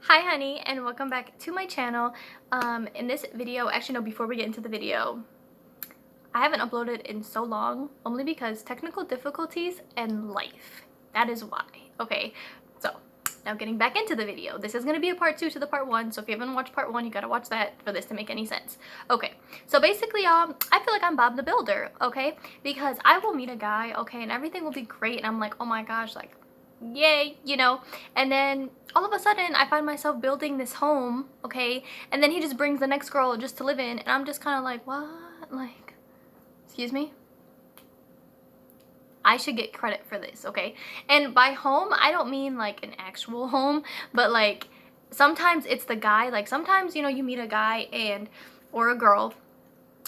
Hi honey, and welcome back to my channel. In this video, actually no, before we get into the video, I haven't uploaded in so long, only because technical difficulties and life. That is why. Okay, so now getting back into the video. This is going to be a part 2 to the part 1, so if you haven't watched part 1, you gotta watch that for this to make any sense. Okay, so basically, I feel like I'm Bob the Builder, okay? Because I will meet a guy, okay, and everything will be great, and I'm like, oh my gosh, like, yay, and then all of a sudden I find myself building this home, okay, and then he just brings the next girl just to live in, and I'm just kind of like, what? Like, excuse me? I should get credit for this, okay? And by home, I don't mean like an actual home, but like sometimes it's the guy. Like sometimes, you meet a guy or a girl,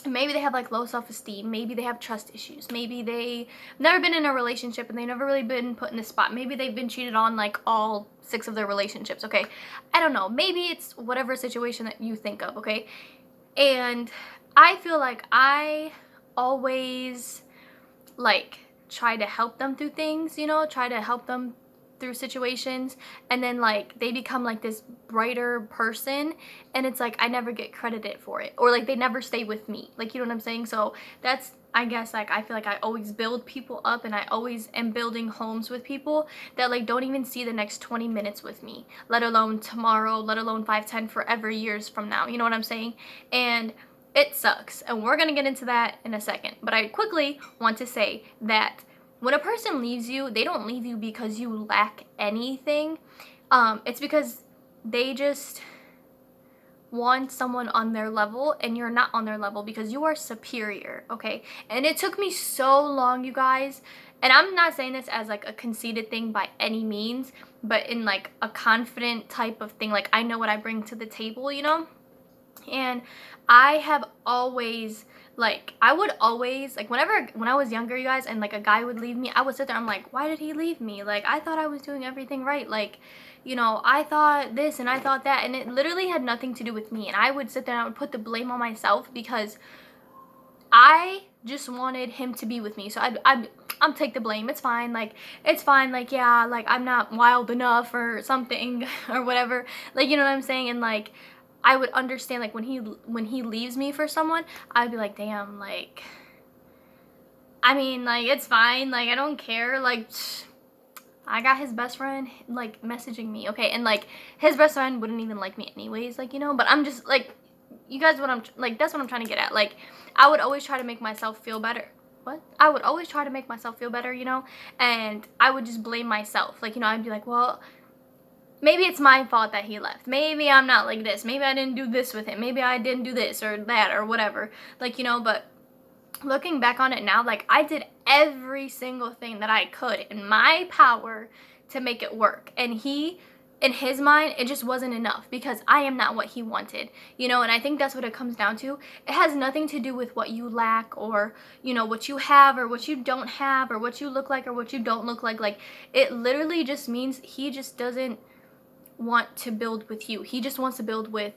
maybe they have like low self-esteem, maybe they have trust issues, maybe they never been in a relationship and they never really been put in a spot, maybe they've been cheated on like all 6 of their relationships, okay? I don't know, maybe it's whatever situation that you think of, okay? And I feel like I always like try to help them through things, try to help them through situations, and then like they become like this brighter person, and it's like I never get credited for it, or like they never stay with me, like, you know what I'm saying? So that's, I guess, like I feel like I always build people up, and I always am building homes with people that like don't even see the next 20 minutes with me, let alone tomorrow, let alone 5, 10, forever years from now, you know what I'm saying? And it sucks, and we're gonna get into that in a second, but I quickly want to say that when a person leaves you, they don't leave you because you lack anything. It's because they just want someone on their level, and you're not on their level because you are superior, okay? And it took me so long, you guys, and I'm not saying this as like a conceited thing by any means, but in like a confident type of thing, like I know what I bring to the table, and I have always, like, I would always, like, when I was younger, you guys, and like a guy would leave me, I would sit there, I'm like, why did he leave me? Like, I thought I was doing everything right. Like, I thought this and I thought that, and it literally had nothing to do with me. And I would sit there and I would put the blame on myself because I just wanted him to be with me. So I'm take the blame. It's fine. Like, it's fine. Like, yeah, like I'm not wild enough or something or whatever. Like, you know what I'm saying? And like, I would understand, like, when he leaves me for someone, I'd be like, damn, like, I mean, like, it's fine, like, I don't care, like, I got his best friend, like, messaging me, okay? And like, his best friend wouldn't even like me anyways, like, but I'm just like, you guys, what I'm like, that's what I'm trying to get at. Like, I would always try to make myself feel better. What? I would always try to make myself feel better, and I would just blame myself. Like, I'd be like, well, maybe it's my fault that he left. Maybe I'm not like this. Maybe I didn't do this with him. Maybe I didn't do this or that or whatever. Like, but looking back on it now, like, I did every single thing that I could in my power to make it work. And in his mind, it just wasn't enough because I am not what he wanted, and I think that's what it comes down to. It has nothing to do with what you lack, or, what you have or what you don't have, or what you look like or what you don't look like. Like, it literally just means he just doesn't want to build with you. He just wants to build with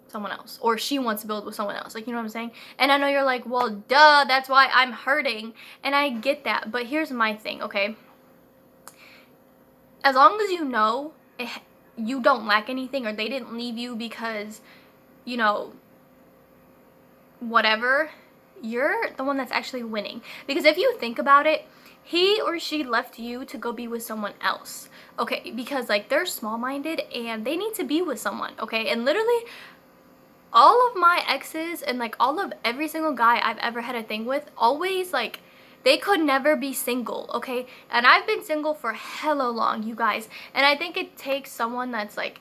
someone else, or she wants to build with someone else. Like, you know what I'm saying? And I know you're like, well, duh, that's why I'm hurting. And I get that. But here's my thing, okay? As long as you don't lack anything, or they didn't leave you because, you know, whatever, you're the one that's actually winning. Because if you think about it, he or she left you to go be with someone else, okay? Because like, they're small-minded and they need to be with someone, okay? And literally all of my exes and like all of every single guy I've ever had a thing with, always like, they could never be single, okay? And I've been single for hella long, you guys, and I think it takes someone that's like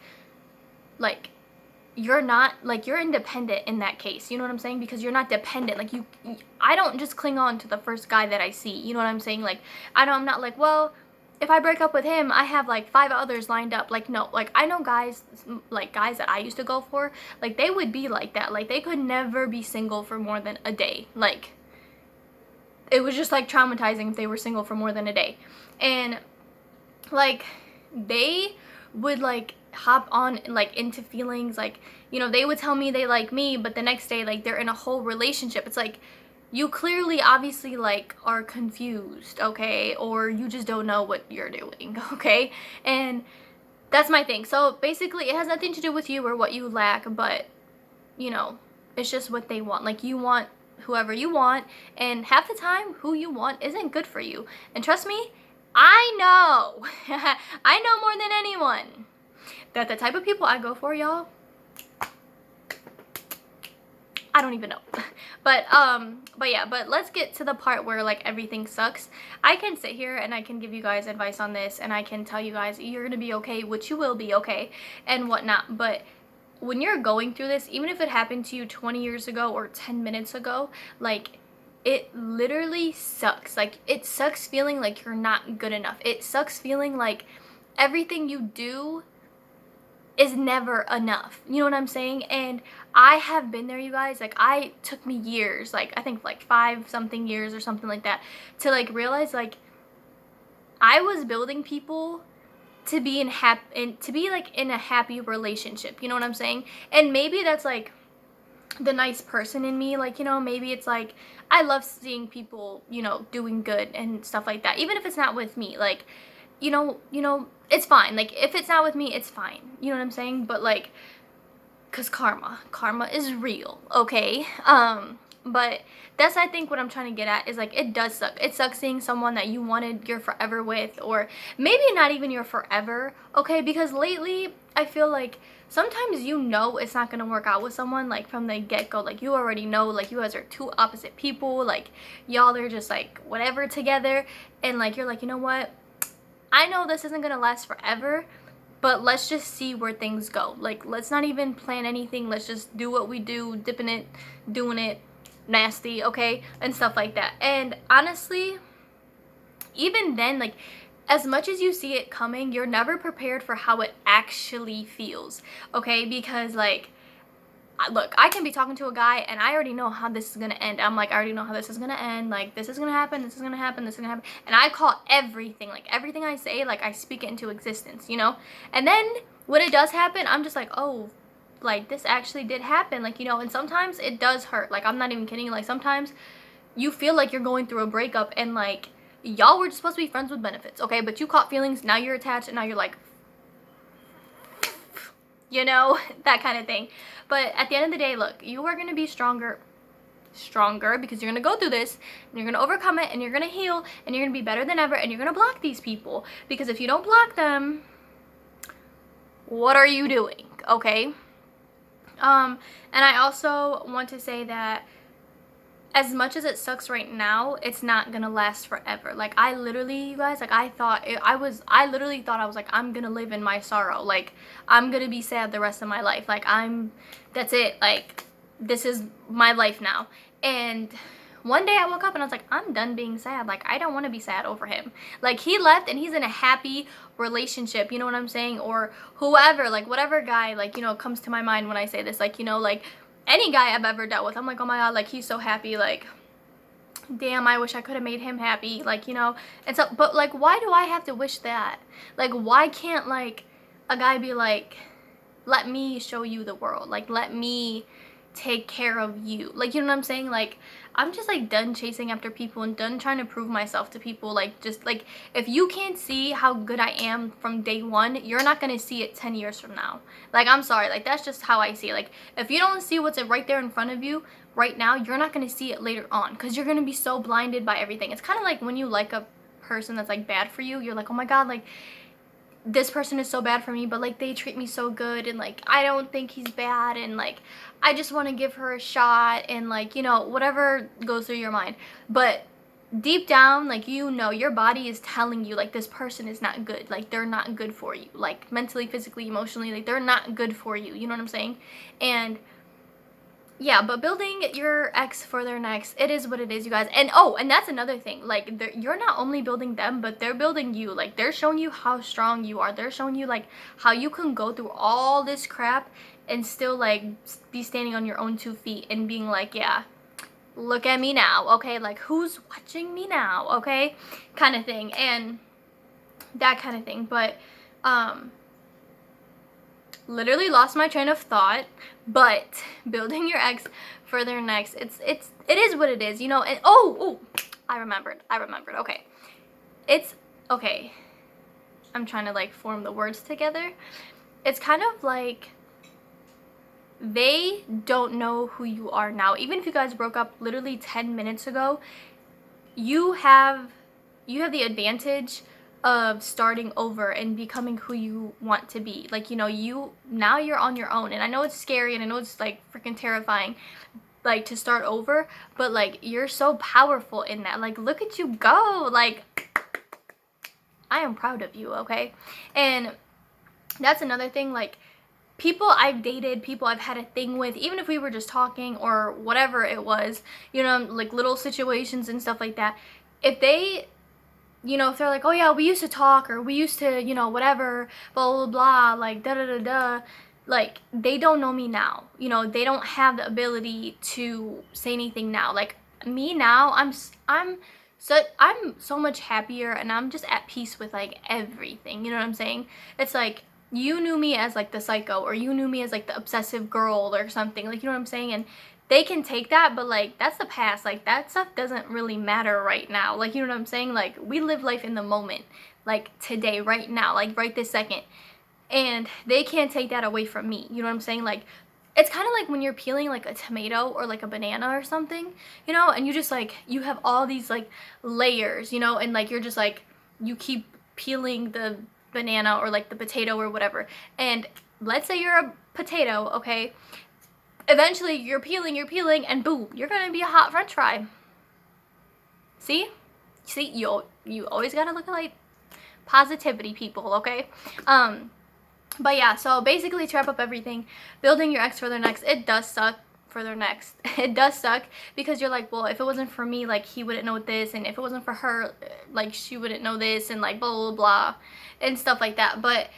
you're not, like, you're independent in that case, you know what I'm saying? Because you're not dependent. Like, I don't just cling on to the first guy that I see, you know what I'm saying? Like, I'm not like, well, if I break up with him, I have like 5 others lined up. Like, no. Like, I know guys, like guys that I used to go for, like, they would be like that. Like, they could never be single for more than a day. Like, it was just like traumatizing if they were single for more than a day. And like, they would like hop on like into feelings, like, they would tell me they like me, but the next day, like, they're in a whole relationship. It's like, you clearly, obviously, like, are confused, okay? Or you just don't know what you're doing, okay? And that's my thing. So basically it has nothing to do with you or what you lack, but you know, it's just what they want. Like, you want whoever you want, and half the time who you want isn't good for you. And trust me, I know I know more than anyone that the type of people I go for, y'all, I don't even know. But yeah, but let's get to the part where like everything sucks. I can sit here and I can give you guys advice on this, and I can tell you guys you're gonna be okay, which you will be okay, and whatnot. But when you're going through this, even if it happened to you 20 years ago or 10 minutes ago, like, it literally sucks. Like, it sucks feeling like you're not good enough. It sucks feeling like everything you do is never enough. You know what I'm saying? And I have been there, you guys. Like, I took me years, like I think like 5 something years or something like that, to like realize like I was building people to be in a happy relationship. You know what I'm saying? And maybe that's like the nice person in me, like, you know, maybe it's like I love seeing people, you know, doing good and stuff like that, even if it's not with me. Like, you know, it's fine. Like, if it's not with me, it's fine. You know what I'm saying? But like, because karma is real, okay? But that's, I think, what I'm trying to get at is like, it does suck. It sucks seeing someone that you wanted your forever with, or maybe not even your forever, okay? Because lately I feel like sometimes, you know, it's not gonna work out with someone like from the get-go. Like, you already know, like, you guys are two opposite people, like y'all are just like whatever together, and like you're like, you know what, I know this isn't gonna last forever, but let's just see where things go. Like, let's not even plan anything. Let's just do what we do, dipping it, doing it nasty, okay, and stuff like that. And honestly, even then, like, as much as you see it coming, you're never prepared for how it actually feels, okay? Because like, look, I can be talking to a guy and I already know how this is gonna end. I'm like, I already know how this is gonna end. Like, this is gonna happen, this is gonna happen, this is gonna happen. And I call everything, like everything I say, like I speak it into existence, you know? And then when it does happen, I'm just like, oh, like this actually did happen. Like, you know, and sometimes it does hurt. Like, I'm not even kidding. Like, sometimes you feel like you're going through a breakup and like, y'all were just supposed to be friends with benefits, okay? But you caught feelings, now you're attached, and now you're like, you know, that kind of thing. But at the end of the day, look, you are going to be stronger because you're going to go through this, and you're going to overcome it, and you're going to heal, and you're going to be better than ever, and you're going to block these people. Because if you don't block them, what are you doing, okay? And I also want to say that as much as it sucks right now, it's not gonna last forever. Like, I literally, you guys, like, I literally thought I was like, I'm gonna live in my sorrow. Like, I'm gonna be sad the rest of my life. Like, that's it. Like, this is my life now. And one day I woke up and I was like, I'm done being sad. Like, I don't want to be sad over him. Like, he left and he's in a happy relationship, you know what I'm saying? Or whoever, like, whatever guy, like, you know, comes to my mind when I say this. Like, you know, like, any guy I've ever dealt with, I'm like, oh my god, like, he's so happy. Like, damn, I wish I could have made him happy. Like, you know, and so, but like, why do I have to wish that? Like, why can't like a guy be like, let me show you the world, like, let me take care of you? Like, you know what I'm saying? Like, I'm just like done chasing after people and done trying to prove myself to people. Like, just like, if you can't see how good I am from day one, you're not gonna see it 10 years from now. Like, I'm sorry, like, that's just how I see it. Like, if you don't see what's right there in front of you right now, you're not gonna see it later on, because you're gonna be so blinded by everything. It's kind of like when you like a person that's like bad for you, you're like, oh my god, like, this person is so bad for me, but like, they treat me so good, and like, I don't think he's bad, and like, I just want to give her a shot, and like, you know, whatever goes through your mind. But deep down, like, you know, your body is telling you like, this person is not good. Like, they're not good for you, like, mentally, physically, emotionally. Like, they're not good for you, you know what I'm saying? And yeah, but building your ex for their next, it is what it is, you guys. And oh, and that's another thing. Like, you're not only building them, but they're building you. Like, they're showing you how strong you are. They're showing you like how you can go through all this crap and still like be standing on your own 2 feet and being like, yeah, look at me now, okay? Like, who's watching me now, okay? Kind of thing. And that kind of thing. But literally lost my train of thought. But building your ex for their next, it is what it is, you know. And oh, I remembered, okay, it's okay. I'm trying to like form the words together. It's kind of like they don't know who you are now. Even if you guys broke up literally 10 minutes ago, you have the advantage of starting over and becoming who you want to be. Like, you know, now you're on your own, and I know it's scary and I know it's like freaking terrifying, like, to start over, but like, you're so powerful in that. Like, look at you go. Like, I am proud of you, okay? And that's another thing, like, people I've dated, people I've had a thing with, even if we were just talking or whatever it was, you know, like little situations and stuff like that, if they, you know, if they're like, oh yeah, we used to talk, or we used to, you know, whatever, blah, blah, blah, like, da, da, da, da, like, they don't know me now. You know, they don't have the ability to say anything now. Like, me now, I'm so much happier, and I'm just at peace with, like, everything. You know what I'm saying? It's like, you knew me as, like, the psycho, or you knew me as, like, the obsessive girl or something. Like, you know what I'm saying? And they can take that, but like, that's the past. Like, that stuff doesn't really matter right now. Like, you know what I'm saying? Like, we live life in the moment, like today, right now, like right this second, and they can't take that away from me. You know what I'm saying? Like, it's kind of like when you're peeling like a tomato or like a banana or something, you know, and you just like, you have all these like layers, you know, and like, you're just like, you keep peeling the banana or like the potato or whatever, and let's say you're a potato, okay? Eventually you're peeling, and boom, you're gonna be a hot french fry. See, you always gotta look at like positivity, people, okay? But yeah, so basically, to wrap up everything, building your ex for their next, it does suck for their next. It does suck, because you're like, well, if it wasn't for me, like, he wouldn't know this, and if it wasn't for her, like, she wouldn't know this, and like, blah, blah, blah, and stuff like that. But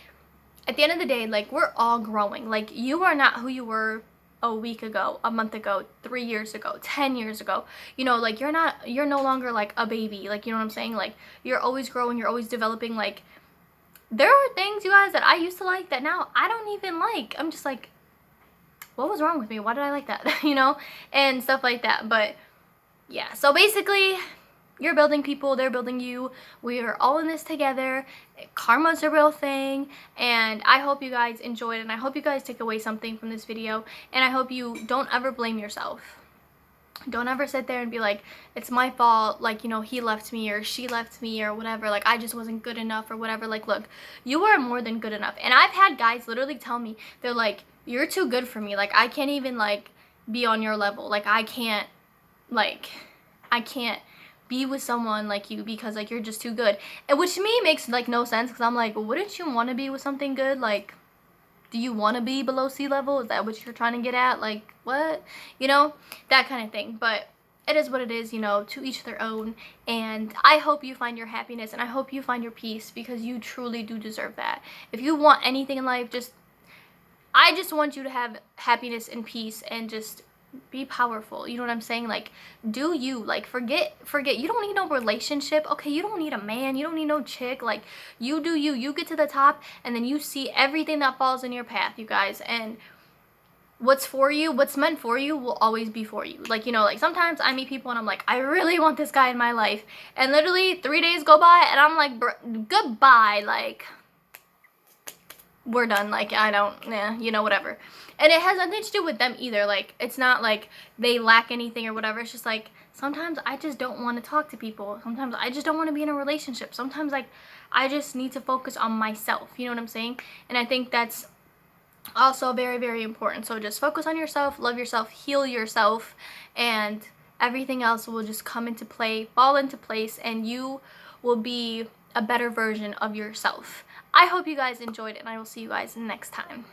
at the end of the day, like, we're all growing. Like, you are not who you were a week ago, a month ago, 3 years ago, 10 years ago. You know, like, you're no longer like a baby. Like, you know what I'm saying? Like, you're always growing, you're always developing. Like, there are things, you guys, that I used to like that now I don't even like. I'm just like, what was wrong with me? Why did I like that? You know, and stuff like that. But yeah, so basically, you're building people, they're building you. We are all in this together. Karma's a real thing, and I hope you guys enjoyed, and I hope you guys take away something from this video, and I hope you don't ever blame yourself. Don't ever sit there and be like, it's my fault, like, you know, he left me or she left me or whatever, like, I just wasn't good enough or whatever. Like, look, you are more than good enough. And I've had guys literally tell me, they're like, you're too good for me. Like, I can't even, like, be on your level. Like, I can't be with someone like you because, like, you're just too good. And which to me makes, like, no sense, because I'm like, well, wouldn't you want to be with something good? Like, do you want to be below sea level? Is that what you're trying to get at? Like, what? You know, that kind of thing. But it is what it is, you know, to each their own. And I hope you find your happiness, and I hope you find your peace, because you truly do deserve that. If you want anything in life, I just want you to have happiness and peace, and just be powerful. You know what I'm saying? Like, do you, like, forget, you don't need no relationship, okay? You don't need a man, you don't need no chick. Like, you do you get to the top, and then you see everything that falls in your path, you guys. And what's for you, what's meant for you, will always be for you. Like, you know, like, sometimes I meet people and I'm like, I really want this guy in my life, and literally 3 days go by and I'm like, goodbye, like, we're done. Like, I don't, you know, whatever. And it has nothing to do with them either. Like, it's not like they lack anything or whatever. It's just like, sometimes I just don't want to talk to people. Sometimes I just don't want to be in a relationship. Sometimes, like, I just need to focus on myself. You know what I'm saying? And I think that's also very, very important. So just focus on yourself, love yourself, heal yourself, and everything else will just come into play, fall into place, and you will be a better version of yourself. I hope you guys enjoyed it, and I will see you guys next time.